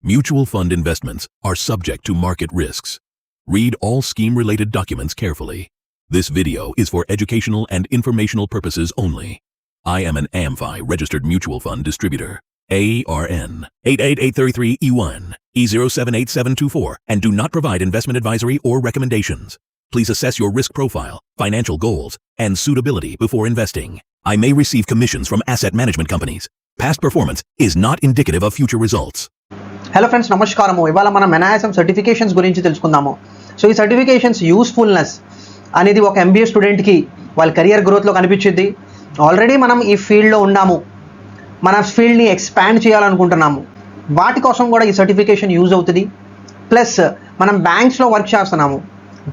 Mutual fund investments are subject to market risks. Read all scheme-related documents carefully. This video is for educational and informational purposes only. I am an AMFI registered mutual fund distributor. ARN 888331 E078724 and do not provide investment advisory or recommendations. Please assess your risk profile, financial goals, and suitability before investing. I may receive commissions from asset management companies. Past performance is not indicative of future results. Hello friends, నమస్కారము. ఇవాళ మనం NISM certifications గురించి తెలుసుకుందాము. So ఈ certifications usefulness అనేది ఒక MBA స్టూడెంట్కి వాళ్ళ కెరియర్ గ్రోత్లో కనిపించింది. ఆల్రెడీ మనం ఈ ఫీల్డ్లో ఉన్నాము, మన ఫీల్డ్ని ఎక్స్పాండ్ చేయాలనుకుంటున్నాము, వాటి కోసం కూడా ఈ సర్టిఫికేషన్ యూజ్ అవుతుంది. ప్లస్ మనం బ్యాంక్స్లో వర్క్ చేస్తున్నాము,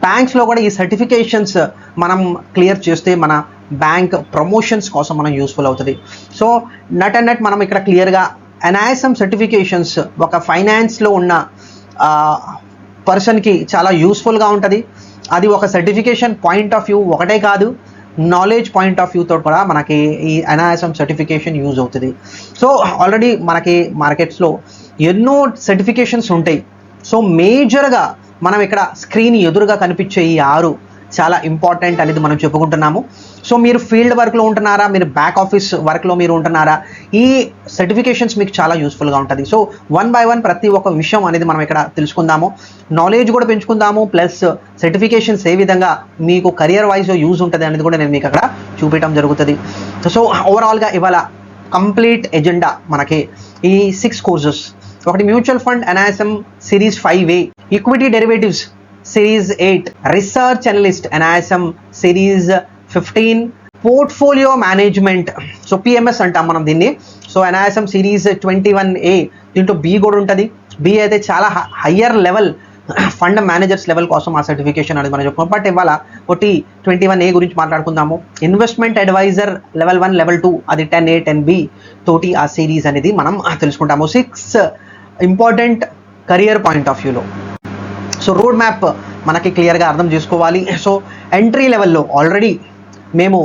బ్యాంక్స్లో కూడా ఈ సర్టిఫికేషన్స్ మనం క్లియర్ చేస్తే మన బ్యాంక్ ప్రమోషన్స్ కోసం మనం యూస్ఫుల్ అవుతుంది. సో నట్ అండ్ నట్ మనం ఇక్కడ క్లియర్గా NISM సర్టిఫికేషన్స్ ఒక ఫైనాన్స్లో ఉన్న పర్సన్కి చాలా యూస్ఫుల్గా ఉంటుంది. అది ఒక సర్టిఫికేషన్ పాయింట్ ఆఫ్ వ్యూ ఒకటే కాదు, నాలెడ్జ్ పాయింట్ ఆఫ్ వ్యూతో కూడా మనకి ఈ NISM సర్టిఫికేషన్ యూజ్ అవుతుంది. సో ఆల్రెడీ మనకి మార్కెట్స్లో ఎన్నో సర్టిఫికేషన్స్ ఉంటాయి. సో మేజర్గా మనం ఇక్కడ స్క్రీన్ ఎదురుగా కనిపించే ఈ 6 చాలా ఇంపార్టెంట్ అనేది మనం చెప్పుకుంటున్నాము. సో మీరు ఫీల్డ్ వర్క్లో ఉంటున్నారా, మీరు బ్యాక్ ఆఫీస్ వర్క్లో మీరు ఉంటున్నారా, ఈ సర్టిఫికేషన్స్ మీకు చాలా యూస్ఫుల్గా ఉంటుంది. సో వన్ బై వన్ ప్రతి ఒక్క విషయం అనేది మనం ఇక్కడ తెలుసుకుందాము, నాలెడ్జ్ కూడా పెంచుకుందాము. ప్లస్ సర్టిఫికేషన్స్ ఏ విధంగా మీకు కెరియర్ వైజ్ యూజ్ ఉంటుంది అనేది కూడా నేను మీకు అక్కడ చూపించడం జరుగుతుంది. సో ఓవరాల్గా ఇవాళ కంప్లీట్ ఎజెండా మనకి ఈ 6 కోర్సెస్. ఒకటి mutual fund NISM series 5A, equity derivatives series 8, research analyst NISM series 15, portfolio management so PMS అంటాం మనం దీన్ని. సో NISM సిరీస్ 21A, దీంట్లో B కూడా ఉంటుంది. B అయితే చాలా higher level fund managers level కోసం ఆ సర్టిఫికేషన్ అనేది మనం చెప్పుకున్నాం. బట్ ఇవాళ ఒకటి 21A గురించి మాట్లాడుకుందాము. ఇన్వెస్ట్మెంట్ అడ్వైజర్ లెవెల్ 1, లెవెల్ 2 అది 10A 10B తోటి ఆ సిరీస్ అనేది మనం తెలుసుకుంటాము. 6 ఇంపార్టెంట్ కెరియర్ పాయింట్ ఆఫ్ వ్యూలో. సో రోడ్ మ్యాప్ మనకి క్లియర్గా అర్థం చేసుకోవాలి. సో ఎంట్రీ లెవెల్లో ఆల్రెడీ మేము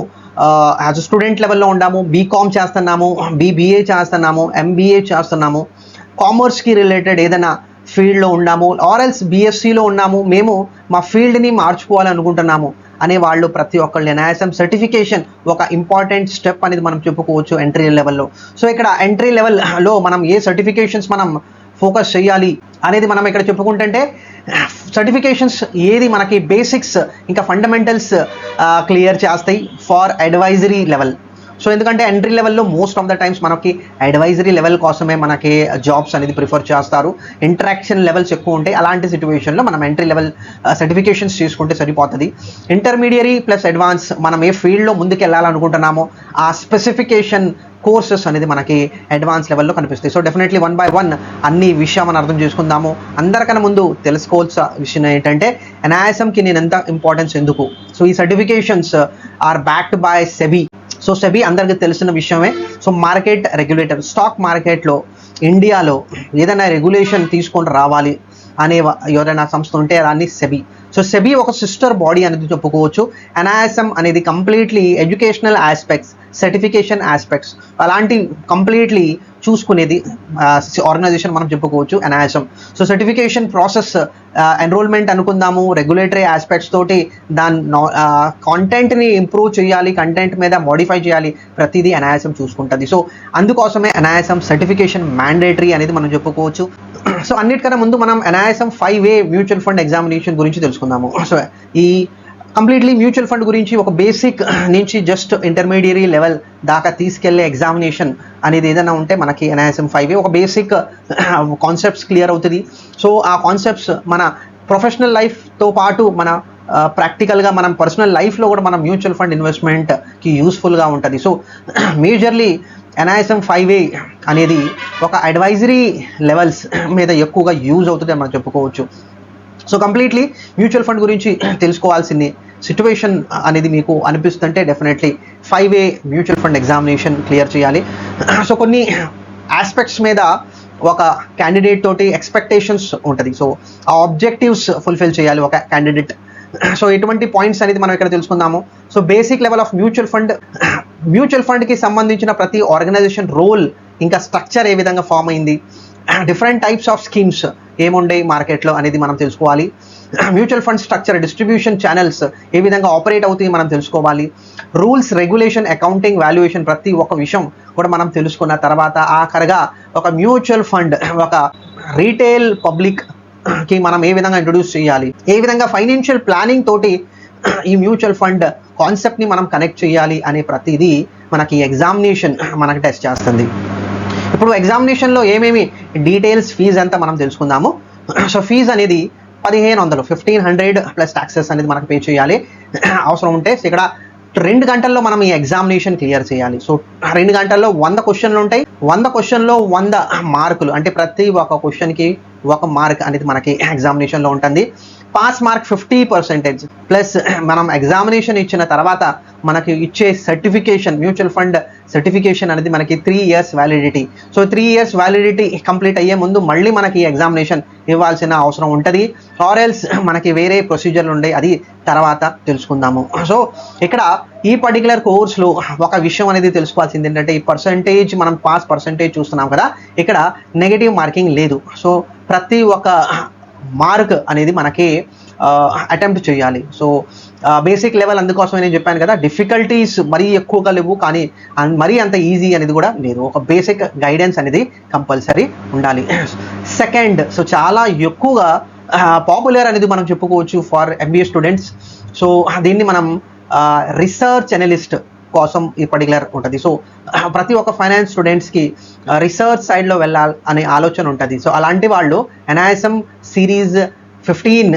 యాజ్ అ స్టూడెంట్ లెవెల్లో ఉన్నాము, BCom చేస్తున్నాము, BBA చేస్తున్నాము, MBA చేస్తున్నాము, కామర్స్కి రిలేటెడ్ ఏదైనా ఫీల్డ్లో ఉన్నాము, ఆర్ఎల్స్ BScలో ఉన్నాము, మేము మా ఫీల్డ్ని మార్చుకోవాలనుకుంటున్నాము అనే వాళ్ళు ప్రతి ఒక్కళ్ళు NISM సర్టిఫికేషన్ ఒక ఇంపార్టెంట్ స్టెప్ అనేది మనం చెప్పుకోవచ్చు ఎంట్రీ లెవెల్లో. సో ఇక్కడ ఎంట్రీ లెవెల్లో మనం ఏ సర్టిఫికేషన్స్ మనం ఫోకస్ చేయాలి అనేది మనం ఇక్కడ చెప్పుకుంటుంటే, సర్టిఫికేషన్స్ ఏది మనకి బేసిక్స్ ఇంకా ఫండమెంటల్స్ క్లియర్ చేస్తాయి ఫార్ అడ్వైజరీ లెవెల్. సో ఎందుకంటే ఎంట్రీ లెవెల్లో మోస్ట్ ఆఫ్ ద టైమ్స్ మనకి అడ్వైజరీ లెవెల్ కోసమే మనకి జాబ్స్ అనేది ప్రిఫర్ చేస్తారు, ఇంటరాక్షన్ లెవెల్స్ ఎక్కువ ఉంటాయి. అలాంటి సిచ్యువేషన్లో మనం ఎంట్రీ లెవెల్ సర్టిఫికేషన్స్ తీసుకుంటే సరిపోతుంది. ఇంటర్మీడియరీ ప్లస్ అడ్వాన్స్ మనం ఏ ఫీల్డ్లో ముందుకు వెళ్ళాలనుకుంటున్నామో ఆ స్పెసిఫికేషన్ కోర్సెస్ అనేది మనకి అడ్వాన్స్ లెవెల్లో కనిపిస్తాయి. So definitely one by one అన్ని విషయం మనం అర్థం చేసుకుందాము. అందరికన్నా ముందు తెలుసుకోవాల్సిన విషయం ఏంటంటే NISMకి నేను ఎంత ఇంపార్టెన్స్ ఎందుకు. సో ఈ certifications are backed by SEBI. So SEBI అందరికీ తెలిసిన విషయమే. సో మార్కెట్ రెగ్యులేటర్, స్టాక్ మార్కెట్లో ఇండియాలో ఏదైనా రెగ్యులేషన్ తీసుకొని రావాలి అనే ఎవరైనా సంస్థ ఉంటే దాన్ని SEBI. సో SEBI ఒక సిస్టర్ బాడీ అనేది చెప్పుకోవచ్చు. NISM అనేది completely educational aspects, certification aspects అలాంటి కంప్లీట్లీ చూసుకునేది ఆర్గనైజేషన్ మనం చెప్పుకోవచ్చు NISM. So certification process, enrollment అనుకుందాము, రెగ్యులేటరీ ఆస్పెక్ట్స్ తోటి దాని కాంటెంట్ని ఇంప్రూవ్ చేయాలి, కంటెంట్ మీద మోడిఫై చేయాలి, ప్రతిదీ NISM చూసుకుంటుంది. సో అందుకోసమే NISM సర్టిఫికేషన్ మ్యాండేటరీ అనేది మనం చెప్పుకోవచ్చు. సో అన్నిటికన్నా ముందు మనం NISM 5A mutual fund examination గురించి తెలుసుకుందాము. సో ఈ కంప్లీట్లీ మ్యూచువల్ ఫండ్ గురించి ఒక బేసిక్ నుంచి జస్ట్ ఇంటర్మీడియరీ లెవెల్ దాకా తీసుకెళ్లే ఎగ్జామినేషన్ అనేది ఏదైనా ఉంటే మనకి NISM 5A ఒక బేసిక్ కాన్సెప్ట్స్ క్లియర్ అవుతుంది. సో ఆ కాన్సెప్ట్స్ మన ప్రొఫెషనల్ లైఫ్తో పాటు మన ప్రాక్టికల్గా మనం పర్సనల్ లైఫ్లో కూడా మన మ్యూచువల్ ఫండ్ ఇన్వెస్ట్మెంట్కి యూస్ఫుల్గా ఉంటుంది. సో మేజర్లీ NISM 5A అనేది ఒక అడ్వైజరీ లెవెల్స్ మీద ఎక్కువగా యూజ్ అవుతుంది అని మనం చెప్పుకోవచ్చు. సో కంప్లీట్లీ మ్యూచువల్ ఫండ్ గురించి తెలుసుకోవాల్సింది సిచ్యువేషన్ అనేది మీకు అనిపిస్తుంటే definitely 5A mutual fund examination clear చేయాలి. సో కొన్ని ఆస్పెక్ట్స్ మీద ఒక క్యాండిడేట్ తోటి ఎక్స్పెక్టేషన్స్ ఉంటుంది. సో ఆ ఆబ్జెక్టివ్స్ ఫుల్ఫిల్ చేయాలి ఒక క్యాండిడేట్. సో ఎటువంటి పాయింట్స్ అనేది మనం ఇక్కడ తెలుసుకుందాము. So basic level of mutual ఫండ్కి సంబంధించిన ప్రతి ఆర్గనైజేషన్ రోల్ ఇంకా స్ట్రక్చర్ ఏ విధంగా ఫామ్ అయింది, డిఫరెంట్ టైప్స్ ఆఫ్ స్కీమ్స్ ఏముండయి మార్కెట్లో అనేది మనం తెలుసుకోవాలి. Mutual fund structure, distribution channels ఏ విధంగా ఆపరేట్ అవుతాయి మనం తెలుసుకోవాలి. రూల్స్, రెగ్యులేషన్, అకౌంటింగ్, వాల్యుయేషన్ ప్రతి ఒక్క విషయం కూడా మనం తెలుసుకున్న తర్వాత ఆఖరిగా ఒక మ్యూచువల్ ఫండ్ ఒక రీటైల్ పబ్లిక్కి మనం ఏ విధంగా ఇంట్రొడ్యూస్ చేయాలి, ఏ విధంగా ఫైనాన్షియల్ ప్లానింగ్ తోటి ఈ మ్యూచువల్ ఫండ్ కాన్సెప్ట్ని మనం కనెక్ట్ చేయాలి అనే ప్రతిదీ మనకి ఎగ్జామినేషన్ మనకి టెస్ట్ చేస్తుంది. ఇప్పుడు ఎగ్జామినేషన్లో ఏమేమి డీటెయిల్స్, ఫీజు అంతా మనం తెలుసుకుందాము. సో ఫీజు అనేది 1500 1500 ప్లస్ ట్యాక్సెస్ అనేది మనకు పే చేయాలి. అవసరం ఉంటే ఇక్కడ 2 గంటల్లో మనం ఈ ఎగ్జామినేషన్ క్లియర్ చేయాలి. సో 2 గంటల్లో 100 క్వశ్చన్లు ఉంటాయి. 100 క్వశ్చన్లో 100 మార్కులు, అంటే ప్రతి ఒక్క క్వశ్చన్కి 1 మార్క్ అనేది మనకి ఎగ్జామినేషన్లో ఉంటుంది. పాస్ మార్క్ 50% ప్లస్ మనం ఎగ్జామినేషన్ ఇచ్చిన తర్వాత మనకి ఇచ్చే సర్టిఫికేషన్, మ్యూచువల్ ఫండ్ సర్టిఫికేషన్ అనేది మనకి 3 years validity. So 3 years validity complete అయ్యే ముందు మళ్ళీ మనకి ఎగ్జామినేషన్ ఇవ్వాల్సిన అవసరం ఉంటుంది. ఆర్ఎల్స్ మనకి వేరే ప్రొసీజర్లు ఉండే, అది తర్వాత తెలుసుకుందాము. సో ఇక్కడ ఈ పర్టికులర్ కోర్స్లో ఒక విషయం అనేది తెలుసుకోవాల్సింది ఏంటంటే, ఈ పర్సంటేజ్ మనం పాస్ పర్సంటేజ్ చూస్తున్నాం కదా, ఇక్కడ నెగటివ్ మార్కింగ్ లేదు. సో ప్రతి ఒక్క మార్క్ అనేది మనకి అటెంప్ట్ చేయాలి. సో బేసిక్ లెవెల్, అందుకోసమే నేను చెప్పాను కదా, డిఫికల్టీస్ మరీ ఎక్కువగా లేవు, కానీ మరీ అంత ఈజీ అనేది కూడా లేదు. ఒక బేసిక్ గైడెన్స్ అనేది కంపల్సరీ ఉండాలి. సెకండ్, సో చాలా ఎక్కువగా పాపులర్ అనేది మనం చెప్పుకోవచ్చు ఫర్ MBA స్టూడెంట్స్. సో దీన్ని మనం రీసెర్చ్ అనలిస్ట్ కోసం ఈ పర్టికులర్ ఉంటుంది. సో ప్రతి ఒక్క ఫైనాన్స్ స్టూడెంట్స్కి రీసెర్చ్ సైడ్లో వెళ్ళాలి అనే ఆలోచన ఉంటుంది. సో అలాంటి వాళ్ళు NISM సిరీస్ 15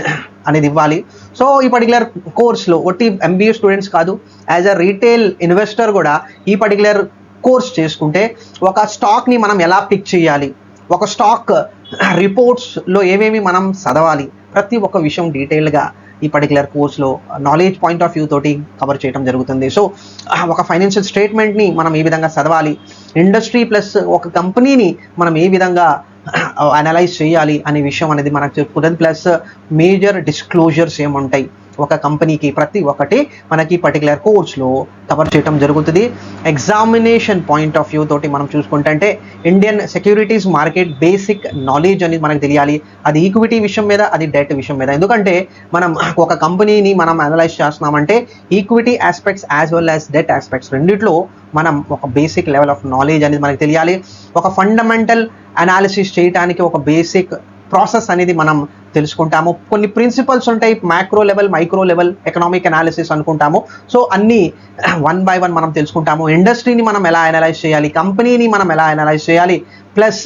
అనేది ఇవ్వాలి. సో ఈ పర్టికులర్ కోర్స్లో ఒట్టి MBA స్టూడెంట్స్ కాదు, యాజ్ అ రీటైల్ ఇన్వెస్టర్ కూడా ఈ పర్టికులర్ కోర్స్ చేసుకుంటే ఒక స్టాక్ని మనం ఎలా పిక్ చేయాలి, ఒక స్టాక్ రిపోర్ట్స్లో ఏమేమి మనం చదవాలి, ప్రతి ఒక్క విషయం డీటెయిల్గా ఈ పర్టికులర్ కోర్స్లో నాలెడ్జ్ పాయింట్ ఆఫ్ వ్యూ తోటి కవర్ చేయడం జరుగుతుంది. సో ఒక ఫైనాన్షియల్ స్టేట్మెంట్ని మనం ఏ విధంగా చదవాలి, ఇండస్ట్రీ ప్లస్ ఒక కంపెనీని మనం ఏ విధంగా అనలైజ్ చేయాలి అనే విషయం అనేది మనకు చెప్పుకుంటుంది. ప్లస్ మేజర్ డిస్క్లోజర్స్ ఏముంటాయి ఒక కంపెనీకి, ప్రతి ఒక్కటి మనకి పర్టికులర్ కోర్స్లో కవర్ చేయడం జరుగుతుంది. ఎగ్జామినేషన్ పాయింట్ ఆఫ్ వ్యూ తోటి మనం చూసుకుంటే Indian securities market basic knowledge అనేది మనకు తెలియాలి. అది ఈక్విటీ విషయం మీద, అది డెట్ విషయం మీద. ఎందుకంటే మనం ఒక కంపెనీని మనం అనలైజ్ చేస్తున్నామంటే equity aspects as well as debt aspects రెండిట్లో మనం ఒక బేసిక్ లెవెల్ ఆఫ్ నాలెడ్జ్ అనేది మనకు తెలియాలి. ఒక ఫండమెంటల్ అనాలిసిస్ చేయడానికి ఒక బేసిక్ ప్రాసెస్ అనేది మనం తెలుసుకుంటాము. కొన్ని ప్రిన్సిపల్స్ ఉంటాయి, macro level, micro level, economic analysis అనుకుంటాము. సో అన్నీ 1 by 1 మనం తెలుసుకుంటాము. ఇండస్ట్రీని మనం ఎలా అనలైజ్ చేయాలి, కంపెనీని మనం ఎలా అనలైజ్ చేయాలి, ప్లస్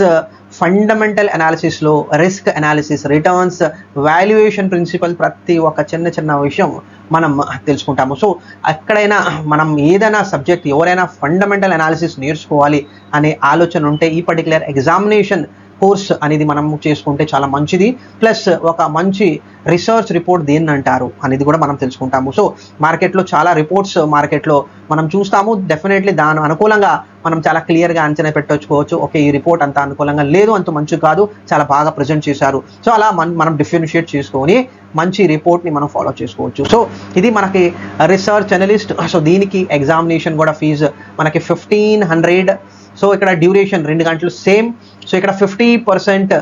ఫండమెంటల్ అనాలిసిస్లో risk analysis, returns, valuation principle, ప్రతి ఒక్క చిన్న చిన్న విషయం మనం తెలుసుకుంటాము. సో ఎక్కడైనా మనం ఏదైనా సబ్జెక్ట్, ఎవరైనా ఫండమెంటల్ అనాలిసిస్ నేర్చుకోవాలి అనే ఆలోచన ఉంటే ఈ పర్టికులర్ ఎగ్జామినేషన్ కోర్స్ అనేది మనం చేసుకుంటే చాలా మంచిది. ప్లస్ ఒక మంచి రీసెర్చ్ రిపోర్ట్ దేన్ని అంటారు అనేది కూడా మనం తెలుసుకుంటాము. సో మార్కెట్లో చాలా రిపోర్ట్స్ మార్కెట్లో మనం చూస్తాము. డెఫినెట్లీ దాని అనుకూలంగా మనం చాలా క్లియర్గా అంచనా పెట్టొచ్చుకోవచ్చు. ఓకే, ఈ రిపోర్ట్ అంత అనుకూలంగా లేదు, అంత మంచి కాదు, చాలా బాగా ప్రజెంట్ చేశారు. సో అలా మనం డిఫరెన్షియేట్ చేసుకొని మంచి రిపోర్ట్ని మనం ఫాలో చేసుకోవచ్చు. సో ఇది మనకి రీసెర్చ్ అనలిస్ట్. సో దీనికి ఎగ్జామినేషన్ కూడా ఫీజు మనకి 1500. సో ఇక్కడ డ్యూరేషన్ 2 గంటలు సేమ్. సో ఇక్కడ 50%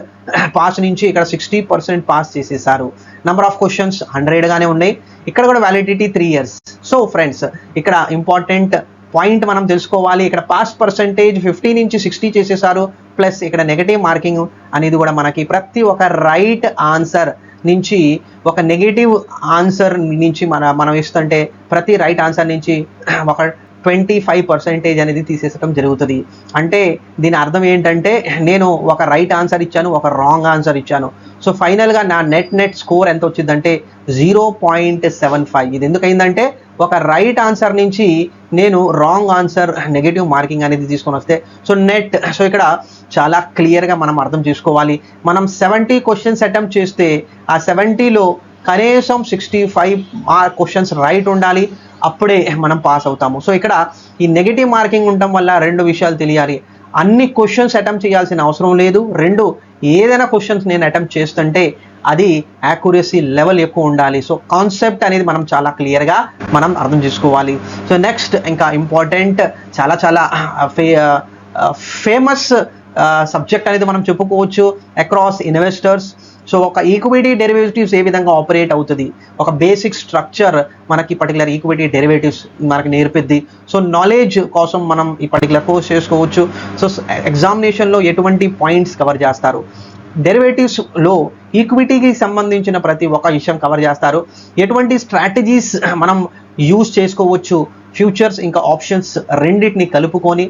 పాస్ నుంచి ఇక్కడ 60% పాస్ చేసేసారు. నెంబర్ ఆఫ్ క్వశ్చన్స్ 100గానే ఉన్నాయి. ఇక్కడ కూడా వ్యాలిడిటీ 3 years. సో ఫ్రెండ్స్, ఇక్కడ ఇంపార్టెంట్ పాయింట్ మనం తెలుసుకోవాలి. ఇక్కడ పాస్ పర్సంటేజ్ 50 నుంచి 60 చేసేసారు. ప్లస్ ఇక్కడ నెగటివ్ మార్కింగ్ అనేది కూడా మనకి ప్రతి ఒక్క రైట్ ఆన్సర్ నుంచి ఒక నెగటివ్ ఆన్సర్ నుంచి మనం ఇస్తుంటే ప్రతి రైట్ ఆన్సర్ నుంచి ఒక 25% అనేది తీసేసడం జరుగుతుంది. అంటే దీని అర్థం ఏంటంటే నేను ఒక రైట్ ఆన్సర్ ఇచ్చాను, ఒక రాంగ్ ఆన్సర్ ఇచ్చాను. సో ఫైనల్గా నా నెట్ స్కోర్ ఎంత వచ్చిందంటే 0.75. ఇది ఎందుకైందంటే ఒక రైట్ ఆన్సర్ నుంచి నేను రాంగ్ ఆన్సర్ నెగటివ్ మార్కింగ్ అనేది తీసుకొని వస్తే సో ఇక్కడ చాలా క్లియర్గా మనం అర్థం చేసుకోవాలి. మనం 70 క్వశ్చన్స్ అటెంప్ట్ చేస్తే ఆ 70లో కనీసం 65 క్వశ్చన్స్ రైట్ ఉండాలి, అప్పుడే మనం పాస్ అవుతాము. సో ఇక్కడ ఈ నెగటివ్ మార్కింగ్ ఉండటం వల్ల 2 విషయాలు తెలియాలి. అన్ని క్వశ్చన్స్ అటెంప్ట్ చేయాల్సిన అవసరం లేదు. 2, ఏదైనా క్వశ్చన్స్ నేను అటెంప్ట్ చేస్తుంటే అది యాక్యురసీ లెవెల్ ఎక్కువ ఉండాలి. సో కాన్సెప్ట్ అనేది మనం చాలా క్లియర్గా మనం అర్థం చేసుకోవాలి. సో నెక్స్ట్ ఇంకా ఇంపార్టెంట్ చాలా ఫేమస్ సబ్జెక్ట్ అనేది మనం చెప్పుకోవచ్చు అక్రాస్ ఇన్వెస్టర్స్. సో ఒక ఈక్విటీ డెరివేటివ్స్ ఏ విధంగా ఆపరేట్ అవుతుంది, ఒక బేసిక్ స్ట్రక్చర్ మనకి పర్టికులర్ ఈక్విటీ డెరివేటివ్స్ మనకి నేర్పిద్ది. సో నాలెడ్జ్ కోసం మనం ఈ పర్టికులర్ కోర్స్ చేసుకోవచ్చు. సో ఎగ్జామినేషన్లో ఎటువంటి పాయింట్స్ కవర్ చేస్తారు, డెరివేటివ్స్లో ఈక్విటీకి సంబంధించిన ప్రతి ఒక్క విషయం కవర్ చేస్తారు, ఎటువంటి స్ట్రాటజీస్ మనం యూజ్ చేసుకోవచ్చు, ఫ్యూచర్స్ ఇంకా ఆప్షన్స్ రెండింటిని కలుపుకొని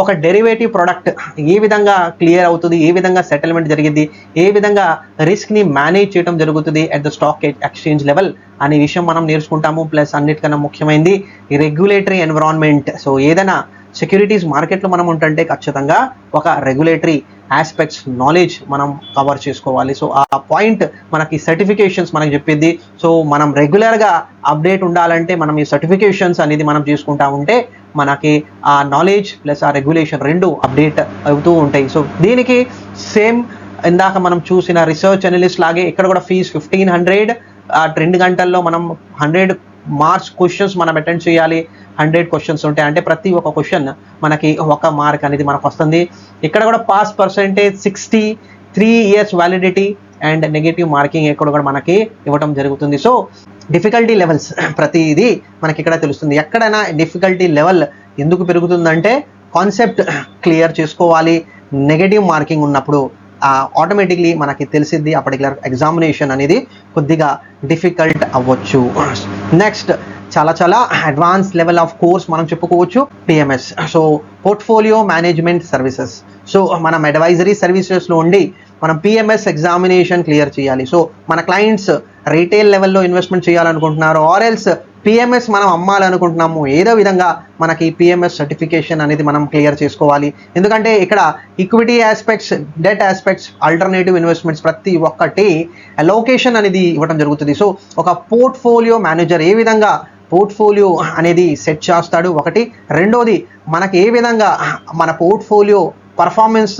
ఒక డెరివేటివ్ ప్రోడక్ట్ ఏ విధంగా క్లియర్ అవుతుంది, ఏ విధంగా సెటిల్మెంట్ జరిగింది, ఏ విధంగా రిస్క్ని మేనేజ్ చేయడం జరుగుతుంది at the stock exchange level అనే విషయం మనం నేర్చుకుంటాము. ప్లస్ అన్నిటికన్నా ముఖ్యమైనది ఈ రెగ్యులేటరీ ఎన్విరాన్మెంట్. సో ఏదైనా సెక్యూరిటీస్ మార్కెట్లో మనం ఉంటుంటే ఖచ్చితంగా ఒక రెగ్యులేటరీ ఆస్పెక్ట్స్ నాలెడ్జ్ మనం కవర్ చేసుకోవాలి. సో ఆ పాయింట్ మనకి సర్టిఫికేషన్స్ మనకి చెప్పింది. సో మనం రెగ్యులర్గా అప్డేట్ ఉండాలంటే మనం ఈ సర్టిఫికేషన్స్ అనేది మనం చేసుకుంటా ఉంటే మనకి ఆ నాలెడ్జ్ ప్లస్ ఆ రెగ్యులేషన్ రెండు అప్డేట్ అవుతూ ఉంటాయి. సో దీనికి సేమ్ ఇందాక మనం చూసిన రీసెర్చ్ అనలిస్ట్ లాగే ఇక్కడ కూడా ఫీజ్ 1500. 2 గంటల్లో మనం 100 మార్క్స్ క్వశ్చన్స్ మనం అటెండ్ చేయాలి. 100 క్వశ్చన్స్ ఉంటాయి అంటే ప్రతి ఒక్క క్వశ్చన్ మనకి 1 మార్క్ అనేది మనకు వస్తుంది. ఇక్కడ కూడా pass percentage 60, 3 years validity and negative marking ఇక్కడ కూడా మనకి ఇవ్వడం జరుగుతుంది. సో డిఫికల్టీ లెవెల్స్ ప్రతిదీ మనకి ఇక్కడ తెలుస్తుంది. ఎక్కడైనా డిఫికల్టీ లెవెల్ ఎందుకు పెరుగుతుందంటే కాన్సెప్ట్ క్లియర్ చేసుకోవాలి. నెగిటివ్ మార్కింగ్ ఉన్నప్పుడు ఆటోమేటిక్లీ మనకి తెలిసింది ఆ పర్టికులర్ ఎగ్జామినేషన్ అనేది కొద్దిగా డిఫికల్ట్ అవ్వచ్చు. నెక్స్ట్ చాలా అడ్వాన్స్ లెవెల్ ఆఫ్ కోర్స్ మనం చెప్పుకోవచ్చు PMS. So portfolio management services. So మనం అడ్వైజరీ సర్వీసెస్లో ఉండి మనం పిఎంఎస్ ఎగ్జామినేషన్ క్లియర్ చేయాలి. సో మన క్లయింట్స్ రీటైల్ లెవెల్లో ఇన్వెస్ట్మెంట్ చేయాలనుకుంటున్నారు, ఆర్ ఎల్స్ పిఎంఎస్ మనం అమ్మాలనుకుంటున్నాము, ఏదో విధంగా మనకి పిఎంఎస్ సర్టిఫికేషన్ అనేది మనం క్లియర్ చేసుకోవాలి. ఎందుకంటే ఇక్కడ equity aspects, debt aspects, alternative investments ప్రతి ఒక్కటి అలోకేషన్ అనేది ఇవ్వడం జరుగుతుంది. సో ఒక పోర్ట్ఫోలియో మేనేజర్ ఏ విధంగా పోర్ట్ఫోలియో అనేది సెట్ చేస్తాడు ఒకటి, రెండోది మనకి ఏ విధంగా మన పోర్ట్ఫోలియో పర్ఫార్మెన్స్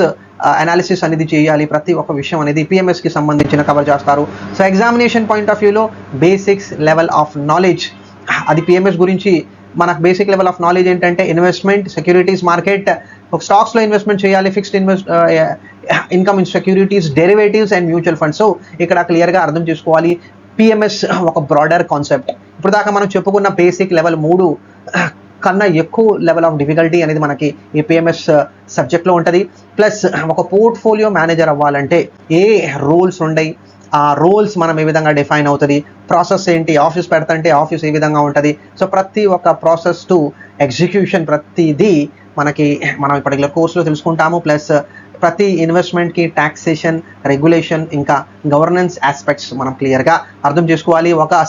అనాలిసిస్ అనేది చేయాలి, ప్రతి ఒక్క విషయం అనేది పిఎంఎస్కి సంబంధించిన కవర్ చేస్తారు. సో ఎగ్జామినేషన్ పాయింట్ ఆఫ్ వ్యూలో బేసిక్స్ లెవెల్ ఆఫ్ నాలెడ్జ్ అది పిఎంఎస్ గురించి మనకు బేసిక్ లెవెల్ ఆఫ్ నాలెడ్జ్ ఏంటంటే ఇన్వెస్ట్మెంట్, సెక్యూరిటీస్ మార్కెట్, ఒక స్టాక్స్లో ఇన్వెస్ట్మెంట్ చేయాలి, fixed income in securities, derivatives and mutual funds. So ఇక్కడ క్లియర్గా అర్థం చేసుకోవాలి పిఎంఎస్ ఒక బ్రాడర్ కాన్సెప్ట్. ఇప్పుడు దాకా మనం చెప్పుకున్న బేసిక్ లెవెల్ 3 కన్నా ఎక్కువ లెవెల్ ఆఫ్ డిఫికల్టీ అనేది మనకి ఈ పిఎంఎస్ సబ్జెక్ట్లో ఉంటుంది. ప్లస్ ఒక పోర్ట్ఫోలియో మేనేజర్ అవ్వాలంటే ఏ రోల్స్ ఉన్నాయి, ఆ రోల్స్ మనం ఏ విధంగా డిఫైన్ అవుతుంది, ప్రాసెస్ ఏంటి, ఆఫీస్ పెడతంటే ఆఫీస్ ఏ విధంగా ఉంటుంది. సో ప్రతి ఒక్క ప్రాసెస్ టు ఎగ్జిక్యూషన్ ప్రతిదీ మనకి మనం ఈ పర్టికులర్ కోర్సులో తెలుసుకుంటాము. ప్లస్ ప్రతి ఇన్వెస్ట్మెంట్కి ట్యాక్సేషన్, రెగ్యులేషన్ ఇంకా గవర్నెన్స్ ఆస్పెక్ట్స్ మనం క్లియర్గా అర్థం చేసుకోవాలి. ఒక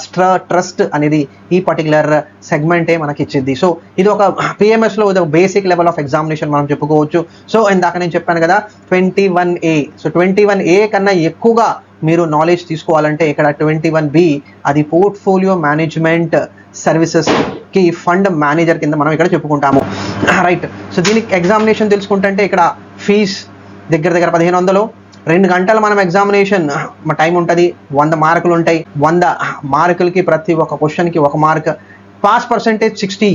ట్రస్ట్ అనేది ఈ పర్టికులర్ సెగ్మెంటే మనకి ఇచ్చింది. సో ఇది ఒక పిఎంఎస్లో ఇది బేసిక్ లెవెల్ ఆఫ్ ఎగ్జామినేషన్ మనం చెప్పుకోవచ్చు. సో ఇందాక నేను చెప్పాను కదా 21A. సో 21A కన్నా ఎక్కువగా మీరు నాలెడ్జ్ తీసుకోవాలంటే ఇక్కడ 21B అది పోర్ట్ఫోలియో మేనేజ్మెంట్ సర్వీసెస్కి ఫండ్ మేనేజర్ కింద మనం ఇక్కడ చెప్పుకుంటాము, రైట్. సో దీనికి ఎగ్జామినేషన్ తెలుసుకుంటే ఇక్కడ ఫీజ్ దగ్గర 1500. 2 గంటలు మనం ఎగ్జామినేషన్ టైం ఉంటుంది, 100 మార్కులు ఉంటాయి. 100 మార్కులకి ప్రతి ఒక్క క్వశ్చన్కి 1 mark. Pass percentage 60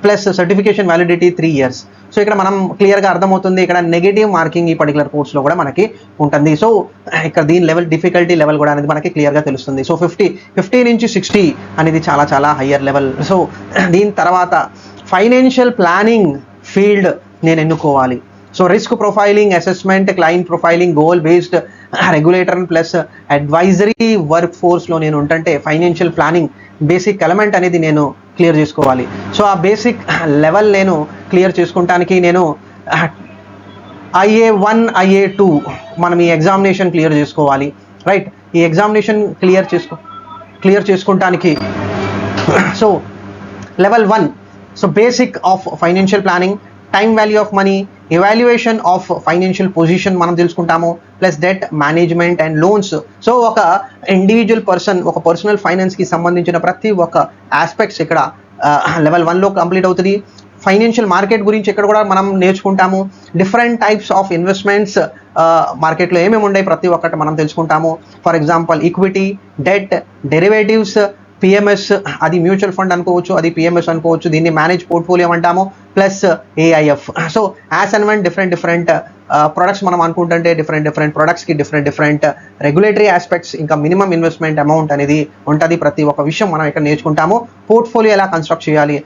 plus certification validity 3 years. So ఇక్కడ మనం క్లియర్గా అర్థమవుతుంది ఇక్కడ నెగిటివ్ మార్కింగ్ ఈ పర్టికులర్ కోర్స్లో కూడా మనకి ఉంటుంది. సో ఇక్కడ దీని లెవెల్ డిఫికల్టీ లెవెల్ కూడా అనేది మనకి క్లియర్గా తెలుస్తుంది. సో 50 నుంచి 60 అనేది చాలా హయ్యర్ లెవెల్. సో దీని తర్వాత ఫైనాన్షియల్ ప్లానింగ్ ఫీల్డ్ నేను ఎన్నుకోవాలి. So risk profiling, assessment, client profiling, goal based regulator plus advisory work ఫోర్స్లో నేను ఉంటుంటే ఫైనాన్షియల్ ప్లానింగ్ బేసిక్ ఎలిమెంట్ అనేది నేను క్లియర్ చేసుకోవాలి. సో ఆ బేసిక్ లెవెల్ నేను క్లియర్ చేసుకుంటానికి నేను IA1, IA2 మనం ఈ ఎగ్జామినేషన్ క్లియర్ చేసుకోవాలి, రైట్. ఈ ఎగ్జామినేషన్ క్లియర్ చేసుకుంటానికి so level 1 so basic of financial planning, time value of money, evaluation of financial position మనం తెలుసుకుంటాము, plus debt management and loans. So ఒక ఇండివిజువల్ పర్సన్ ఒక పర్సనల్ ఫైనాన్స్కి సంబంధించిన ప్రతి ఒక్క ఆస్పెక్ట్స్ ఇక్కడ లెవెల్ 1లో కంప్లీట్ అవుతుంది. ఫైనాన్షియల్ మార్కెట్ గురించి ఇక్కడ కూడా మనం నేర్చుకుంటాము. డిఫరెంట్ టైప్స్ ఆఫ్ ఇన్వెస్ట్మెంట్స్ మార్కెట్లో ఏమేమి ఉన్నాయి ప్రతి ఒక్కటి మనం తెలుసుకుంటాము. For example equity, debt, derivatives, PMS అది మ్యూచువల్ ఫండ్ అనుకోవచ్చు, అది పిఎంఎస్ అనుకోవచ్చు, దీన్ని మేనేజ్ పోర్ట్ఫోలియో అంటాము. Plus AIF. So as and one different products మనం అనుకుంటుంటే డిఫరెంట్ ప్రొడక్ట్స్కి డిఫరెంట్ రెగ్యులేటరీ ఆస్పెక్ట్స్, ఇంకా మినిమం ఇన్వెస్ట్మెంట్ అమౌంట్ అనేది ఉంటుంది. ప్రతి ఒక్క విషయం మనం ఇక్కడ నేర్చుకుంటాము. పోర్ట్ఫోలియో ఎలా కన్స్ట్రక్ట్ చేయాలి,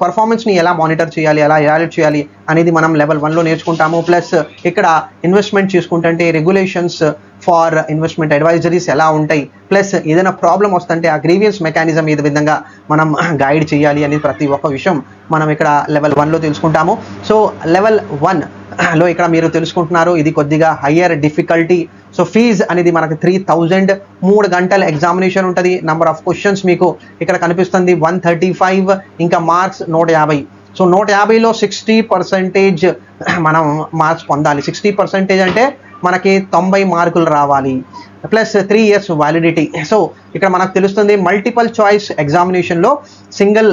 పర్ఫార్మెన్స్ని ఎలా మానిటర్ చేయాలి, ఎలా ఎవాల్యుయేట్ చేయాలి అనేది మనం లెవెల్ 1లో నేర్చుకుంటాము. ప్లస్ ఇక్కడ ఇన్వెస్ట్మెంట్ చూసుకుంటుంటే రెగ్యులేషన్స్ ఫార్ ఇన్వెస్ట్మెంట్ అడ్వైజరీస్ ఎలా ఉంటాయి, ప్లస్ ఏదైనా ప్రాబ్లం వస్తుంటే ఆ గ్రీవియన్స్ మెకానిజం ఏ విధంగా మనం గైడ్ చేయాలి అనేది ప్రతి ఒక్క విషయం మనం ఇక్కడ లెవెల్ 1లో తెలుసుకుంటాము. సో లెవెల్ 1లో ఇక్కడ మీరు తెలుసుకుంటున్నారు, ఇది కొద్దిగా హయ్యర్ డిఫికల్టీ. సో ఫీజ్ అనేది మనకి 3000, 3 గంటల ఎగ్జామినేషన్ ఉంటుంది. నెంబర్ ఆఫ్ క్వశ్చన్స్ మీకు ఇక్కడ కనిపిస్తుంది 135, ఇంకా మార్క్స్ 150. సో 150లో 60% మనం మార్క్స్ పొందాలి. 60% అంటే మనకి 90 మార్కులు రావాలి, ప్లస్ 3 years వ్యాలిడిటీ. సో ఇక్కడ మనకు తెలుస్తుంది మల్టిపుల్ చాయిస్ ఎగ్జామినేషన్లో సింగిల్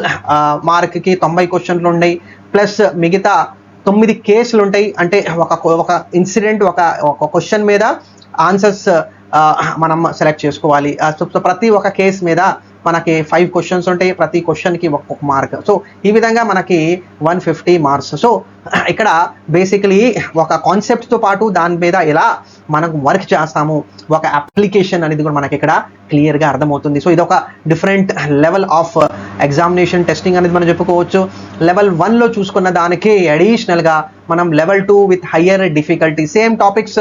మార్క్కి 90 క్వశ్చన్లు ఉన్నాయి, ప్లస్ మిగతా 9 కేసులు ఉంటాయి. అంటే ఒక ఇన్సిడెంట్, ఒక క్వశ్చన్ మీద ఆన్సర్స్ మనం సెలెక్ట్ చేసుకోవాలి. సో ప్రతి ఒక్క కేసు మీద మనకి 5 క్వశ్చన్స్ ఉంటాయి, ప్రతి క్వశ్చన్కి ఒక్కొక్క మార్క్. సో ఈ విధంగా మనకి 150 మార్క్స్. సో ఇక్కడ బేసికలీ ఒక కాన్సెప్ట్తో పాటు దాని మీద ఎలా మనం వర్క్ చేస్తాము, ఒక అప్లికేషన్ అనేది కూడా మనకి ఇక్కడ క్లియర్గా అర్థమవుతుంది. సో ఇది ఒక different level of examination testing అనేది మనం చెప్పుకోవచ్చు. లెవెల్ 1లో చూసుకున్న దానికి అడిషనల్గా మనం level 2 with higher difficulty, same topics,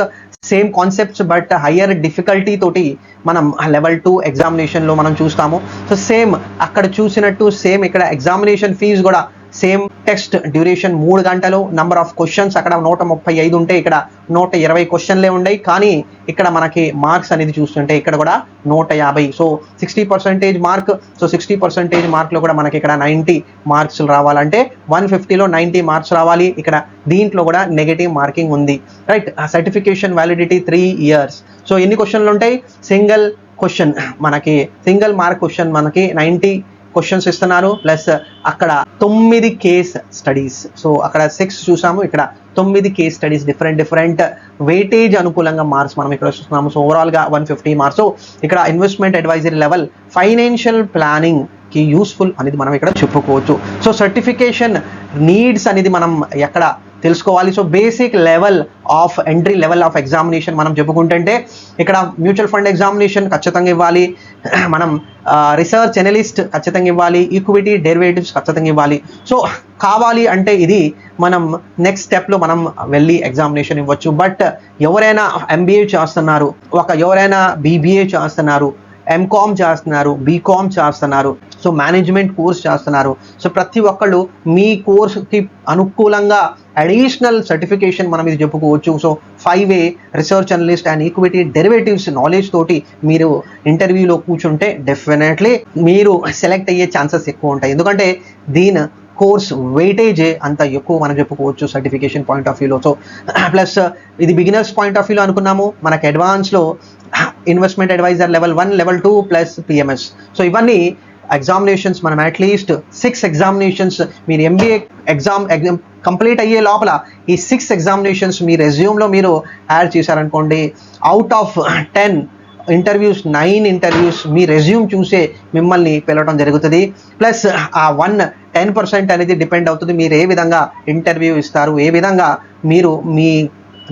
same concepts, but higher difficulty తోటి మనం లెవెల్ 2 ఎగ్జామినేషన్లో మనం చూస్తాము. సో సేమ్ అక్కడ చూసినట్టు సేమ్ ఇక్కడ ఎగ్జామినేషన్ ఫీజు కూడా సేమ్. టెక్స్ట్ డ్యూరేషన్ 3 గంటలు, నెంబర్ ఆఫ్ క్వశ్చన్స్ అక్కడ 135 ఉంటే ఇక్కడ 120 క్వశ్చన్లే ఉన్నాయి. కానీ ఇక్కడ మనకి మార్క్స్ అనేది చూస్తుంటే ఇక్కడ కూడా 150. So 60% mark. సో 60% మార్క్లో కూడా మనకి ఇక్కడ 90 మార్క్స్ రావాలంటే 150లో 90 మార్క్స్ రావాలి. ఇక్కడ దీంట్లో కూడా నెగటివ్ మార్కింగ్ ఉంది, right. Certification validity 3 years. So ఎన్ని క్వశ్చన్లు ఉంటాయి, సింగిల్ క్వశ్చన్ మనకి సింగిల్ మార్క్ క్వశ్చన్ మనకి 90 క్వశ్చన్స్ ఇస్తున్నారు, ప్లస్ అక్కడ 9 కేస్ స్టడీస్. సో అక్కడ 6 చూసాము, ఇక్కడ 9 కేస్ స్టడీస్, డిఫరెంట్ వెయిటేజ్ అనుకూలంగా మార్క్స్ మనం ఇక్కడ చూస్తున్నాము. సో ఓవరాల్గా 150 మార్క్స్. సో ఇక్కడ ఇన్వెస్ట్మెంట్ అడ్వైజరీ లెవెల్ ఫైనాన్షియల్ ప్లానింగ్కి యూస్ఫుల్ అనేది మనం ఇక్కడ చెప్పుకోవచ్చు. సో సర్టిఫికేషన్ నీడ్స్ అనేది మనం ఎక్కడ తెలుసుకోవాలి. So basic level of entry level of examination మనం చెప్పుకుంటుంటే ఇక్కడ మ్యూచువల్ ఫండ్ ఎగ్జామినేషన్ ఖచ్చితంగా ఇవ్వాలి, మనం రీసెర్చ్ అనలిస్ట్ ఖచ్చితంగా ఇవ్వాలి, ఈక్విటీ డెరివేటివ్స్ ఖచ్చితంగా ఇవ్వాలి. సో కావాలి అంటే ఇది మనం నెక్స్ట్ స్టెప్లో మనం వెళ్ళి ఎగ్జామినేషన్ ఇవ్వచ్చు. బట్ ఎవరైనా MBA చేస్తున్నారు, ఎవరైనా BBA చేస్తున్నారు, MCOM చేస్తున్నారు, BCOM చేస్తున్నారు, సో మేనేజ్మెంట్ కోర్స్ చేస్తున్నారు, సో ప్రతి ఒక్కళ్ళు మీ కోర్సుకి అనుకూలంగా అడిషనల్ సర్టిఫికేషన్ మనం ఇది చెప్పుకోవచ్చు. So 5A research analyst and equity derivatives knowledge తోటి మీరు ఇంటర్వ్యూలో కూర్చుంటే డెఫినెట్లీ మీరు సెలెక్ట్ అయ్యే ఛాన్సెస్ ఎక్కువ ఉంటాయి. ఎందుకంటే దీని కోర్స్ వెయిటేజే అంత ఎక్కువ మనం చెప్పుకోవచ్చు సర్టిఫికేషన్ పాయింట్ ఆఫ్ వ్యూలో. సో ప్లస్ ఇది బిగినర్స్ పాయింట్ ఆఫ్ వ్యూలో అనుకున్నాము, మనకి అడ్వాన్స్లో investment adviser level 1, level 2 plus PMS. So ఇవన్నీ ఎగ్జామినేషన్స్ మనం అట్లీస్ట్ 6 ఎగ్జామినేషన్స్ మీరు MBA ఎగ్జామ్ కంప్లీట్ అయ్యే లోపల ఈ 6 ఎగ్జామినేషన్స్ మీ రెజ్యూమ్లో మీరు యాడ్ చేశారనుకోండి, out of 10 interviews 9 interviews me resume చూసే మిమ్మల్ని పిలవడం జరుగుతుంది. ప్లస్ ఆ 10% అనేది డిపెండ్ అవుతుంది మీరు ఏ విధంగా ఇంటర్వ్యూ ఇస్తారు, ఏ విధంగా మీరు మీ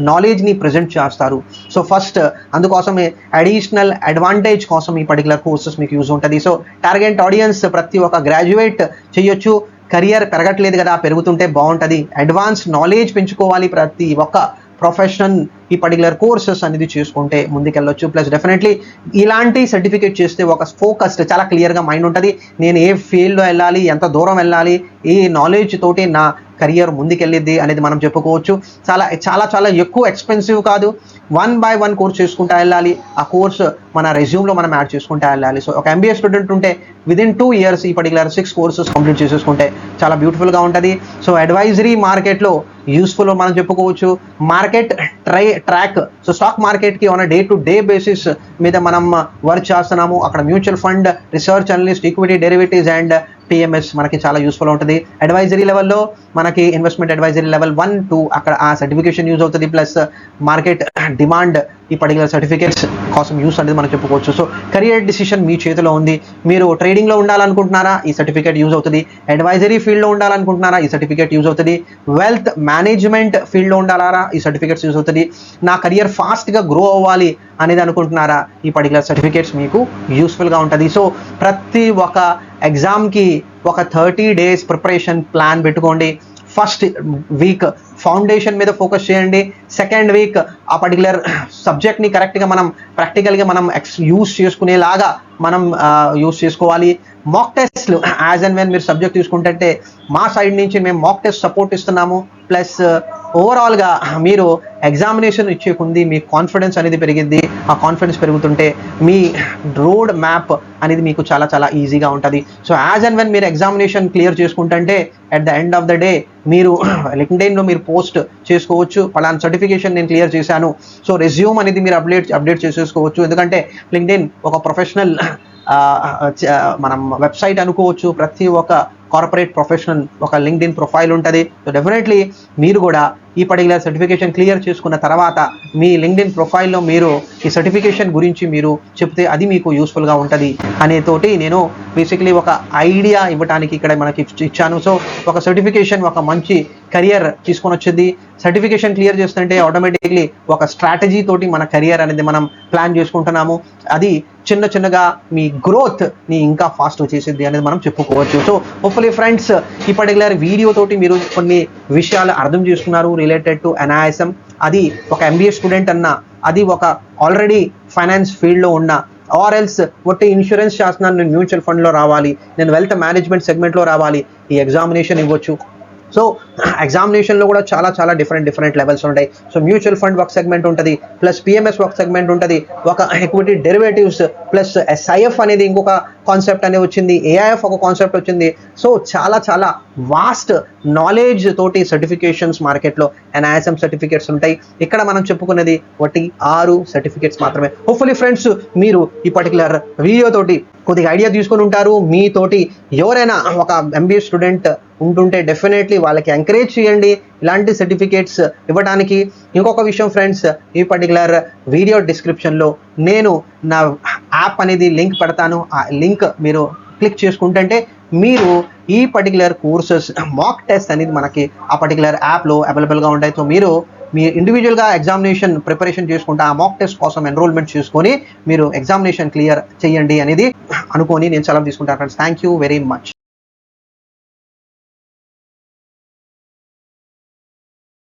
నాలెడ్జ్ని ప్రజెంట్ చేస్తారు. సో ఫస్ట్ అందుకోసమే అడిషనల్ అడ్వాంటేజ్ కోసం ఈ పర్టికులర్ కోర్సెస్ మీకు యూజ్ ఉంటుంది. సో టార్గెట్ ఆడియన్స్ ప్రతి ఒక్క గ్రాడ్యుయేట్ చేయొచ్చు. కెరియర్ పెరగట్లేదు కదా, పెరుగుతుంటే బాగుంటుంది. అడ్వాన్స్ నాలెడ్జ్ పెంచుకోవాలి, ప్రతి ఒక్క ప్రొఫెషన్ ఈ పర్టికులర్ కోర్సెస్ అనేది చేసుకుంటే ముందుకెళ్ళొచ్చు. ప్లస్ డెఫినెట్లీ ఇలాంటి సర్టిఫికేట్ చేస్తే ఒక ఫోకస్డ్ చాలా క్లియర్గా మైండ్ ఉంటుంది, నేను ఏ ఫీల్డ్లో వెళ్ళాలి, ఎంత దూరం వెళ్ళాలి, ఈ నాలెడ్జ్ తోటి నా కెరియర్ ముందుకెళ్ళిద్ది అనేది మనం చెప్పుకోవచ్చు. చాలా చాలా చాలా ఎక్కువ ఎక్స్పెన్సివ్ కాదు, 1 by 1 కోర్స్ చేసుకుంటూ వెళ్ళాలి. ఆ కోర్స్ మన రెజ్యూమ్లో మనం యాడ్ చేసుకుంటూ వెళ్ళాలి. సో ఒక MBA స్టూడెంట్ ఉంటే విదిన్ 2 years ఈ పర్టికులర్ 6 కోర్సెస్ కంప్లీట్ చేసేసుకుంటే చాలా బ్యూటిఫుల్గా ఉంటుంది. సో అడ్వైజరీ మార్కెట్లో యూస్ఫుల్ మనం చెప్పుకోవచ్చు. మార్కెట్ ట్రాక్, సో స్టాక్ మార్కెట్కి on day to day basis మీద మనం వర్క్ చేస్తున్నాము. అక్కడ mutual fund, research analyst, equity derivatives and PMS మనకి చాలా యూస్ఫుల్ ఉంటుంది. అడ్వైజరీ లెవెల్లో మనకి ఇన్వెస్ట్మెంట్ అడ్వైజరీ లెవెల్ 1, 2 అక్కడ ఆ సర్టిఫికేషన్ యూజ్ అవుతుంది. ప్లస్ మార్కెట్ డిమాండ్ ఈ పర్టికులర్ సర్టిఫికేట్స్ కోసం యూస్ అనేది మనం చెప్పుకోవచ్చు. సో కెరియర్ డిసిషన్ మీ చేతిలో ఉంది. మీరు ట్రేడింగ్లో ఉండాలనుకుంటున్నారా, ఈ సర్టిఫికేట్ యూజ్ అవుతుంది. అడ్వైజరీ ఫీల్డ్లో ఉండాలనుకుంటున్నారా, ఈ సర్టిఫికేట్ యూజ్ అవుతుంది. వెల్త్ మేనేజ్మెంట్ ఫీల్డ్లో ఉండాలా, ఈ సర్టిఫికేట్స్ యూజ్ అవుతుంది. నా కెరియర్ ఫాస్ట్గా గ్రో అవ్వాలి అనేది అనుకుంటున్నారా, ఈ పర్టికులర్ సర్టిఫికేట్స్ మీకు యూస్ఫుల్గా ఉంటుంది. సో ప్రతి ఒక్క ఎగ్జామ్కి ఒక 30 days ప్రిపరేషన్ ప్లాన్ పెట్టుకోండి. ఫస్ట్ వీక్ ఫౌండేషన్ మీద ఫోకస్ చేయండి. సెకండ్ వీక్ ఆ పర్టికులర్ సబ్జెక్ట్ని కరెక్ట్గా మనం ప్రాక్టికల్గా మనం యూస్ చేసుకునేలాగా మనం యూస్ చేసుకోవాలి. మాక్ టెస్ట్లు యాజ్ అండ్ వెన్ మీరు సబ్జెక్ట్ తీసుకుంటే మా సైడ్ నుంచి మేము మాక్ టెస్ట్ సపోర్ట్ ఇస్తున్నాము. ప్లస్ ఓవరాల్గా మీరు ఎగ్జామినేషన్ ఇచ్చే కొంది మీ కాన్ఫిడెన్స్ అనేది పెరిగింది. ఆ కాన్ఫిడెన్స్ పెరుగుతుంటే మీ రోడ్ మ్యాప్ అనేది మీకు చాలా చాలా ఈజీగా ఉంటుంది. సో యాజ్ అండ్ వెన్ మీరు ఎగ్జామినేషన్ క్లియర్ చేసుకుంటే at the end of the day మీరు లింక్డ్ఇన్లో మీరు పోస్ట్ చేసుకోవచ్చు, పలానా సర్టిఫికేషన్ నేను క్లియర్ చేశాను. సో రెజ్యూమ్ అనేది మీరు అప్డేట్ చేసేసుకోవచ్చు. ఎందుకంటే లింక్డ్ఇన్ ఒక ప్రొఫెషనల్ మనం వెబ్సైట్ అనుకోవచ్చు. ప్రతి ఒక్క కార్పొరేట్ ప్రొఫెషనల్ ఒక లింక్డ్ఇన్ ప్రొఫైల్ ఉంటుంది. సో డెఫినెట్లీ మీరు కూడా ఈ పర్టికులర్ సర్టిఫికేషన్ క్లియర్ చేసుకున్న తర్వాత మీ లింక్డ్ఇన్ ప్రొఫైల్లో మీరు ఈ సర్టిఫికేషన్ గురించి మీరు చెప్తే అది మీకు యూస్ఫుల్గా ఉంటుంది అనేతోటి నేను బేసిక్లీ ఒక ఐడియా ఇవ్వడానికి ఇక్కడ మనకి ఇచ్చాను. సో ఒక సర్టిఫికేషన్ ఒక మంచి కెరియర్ తీసుకొని వచ్చింది. సర్టిఫికేషన్ క్లియర్ చేస్తుంటే ఆటోమేటిక్లీ ఒక స్ట్రాటజీ తోటి మన కెరియర్ అనేది మనం ప్లాన్ చేసుకుంటున్నాము. అది చిన్నగా మీ గ్రోత్ని ఇంకా ఫాస్ట్ చేసేది అనేది మనం చెప్పుకోవచ్చు. సో హోప్ఫుల్లీ ఫ్రెండ్స్ ఈ పర్టికులర్ వీడియో తోటి మీరు కొన్ని విషయాలు అర్థం చేసుకున్నారు రిలేటెడ్ టు NISM. అది ఒక MBA స్టూడెంట్ అన్న, అది ఒక ఆల్రెడీ ఫైనాన్స్ ఫీల్డ్లో ఉన్న, ఆర్ ఎల్స్ ఒట్టి ఇన్సూరెన్స్ చేస్తున్నాను నేను మ్యూచువల్ ఫండ్లో రావాలి, నేను వెల్త్ మేనేజ్మెంట్ సెగ్మెంట్లో రావాలి, ఈ ఎగ్జామినేషన్ ఇవ్వచ్చు. సో ఎగ్జామినేషన్లో కూడా చాలా డిఫరెంట్ లెవెల్స్ ఉంటాయి. సో మ్యూచువల్ ఫండ్ ఒక సెగ్మెంట్ ఉంటుంది, ప్లస్ PMS ఒక సెగ్మెంట్ ఉంటుంది, ఒక ఎక్విటీ డెరివేటివ్స్ ప్లస్ SIF అనేది ఇంకొక కాన్సెప్ట్ అనేది వచ్చింది, AIF ఒక కాన్సెప్ట్ వచ్చింది. సో చాలా వాస్ట్ నాలెడ్జ్ తోటి సర్టిఫికేషన్స్ మార్కెట్లో NISM సర్టిఫికేట్స్ ఉంటాయి. ఇక్కడ మనం చెప్పుకున్నది 6 సర్టిఫికేట్స్ మాత్రమే. హోప్ఫుల్లీ ఫ్రెండ్స్ మీరు ఈ పర్టికులర్ వీడియో తోటి కొద్దిగా ఐడియా తీసుకొని ఉంటారు. మీతోటి ఎవరైనా ఒక MBA స్టూడెంట్ ఉంటుంటే డెఫినెట్లీ వాళ్ళకి ఎంకరేజ్ చేయండి ఇలాంటి సర్టిఫికేట్స్ ఇవ్వడానికి. ఇంకొక విషయం ఫ్రెండ్స్, ఈ పర్టికులర్ వీడియో డిస్క్రిప్షన్లో నేను నా యాప్ అనేది లింక్ పెడతాను. ఆ లింక్ మీరు క్లిక్ చేసుకుంటే మీరు ఈ పర్టికులర్ కోర్సెస్ మాక్ టెస్ట్ అనేది మనకి ఆ పర్టికులర్ యాప్లో అవైలబుల్గా ఉంటాయి. సో మీరు మీ ఇండివిజువల్గా ఎగ్జామినేషన్ ప్రిపరేషన్ చేసుకుంటే ఆ మాక్ టెస్ట్ కోసం ఎన్రోల్మెంట్ చేసుకొని మీరు ఎగ్జామినేషన్ క్లియర్ చేయండి అనేది అనుకొని నేను సెలవు తీసుకుంటాను friends. Thank you very much.